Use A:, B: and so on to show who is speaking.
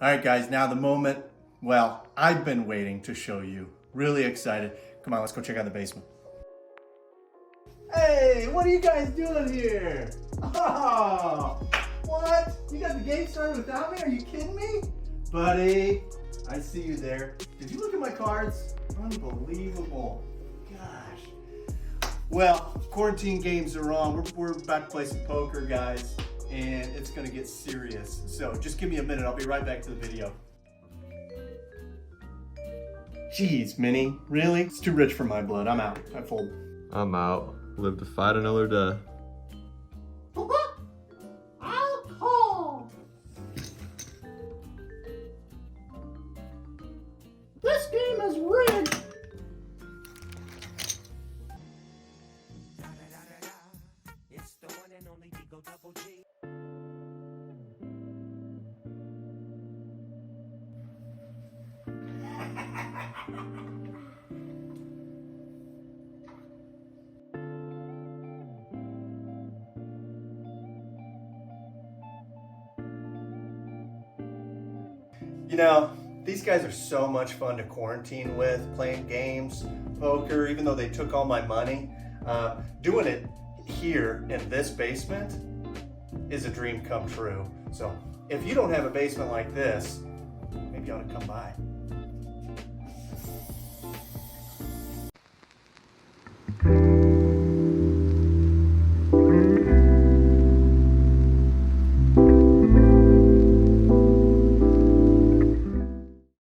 A: All right, guys, now the moment, well, I've been waiting to show you. Really excited. Come on, let's go check out the basement. Hey, what are you guys doing here? Oh, what? You got the game started without me? Are you kidding me? Buddy, I see you there. Did you look at my cards? Unbelievable. Gosh. Well, quarantine games are on. We're back to play some poker, guys, and it's gonna get serious. So just give me a minute. I'll be right back to the video. Jeez, Minnie, really? It's too rich for my blood. I'm out. I fold.
B: I'm out. Live to fight another day.
A: I'll call. This game is rigged. You know, these guys are so much fun to quarantine with, playing games, poker, even though they took all my money. Doing it here in this basement is a dream come true. So if you don't have a basement like this, maybe you ought to come by.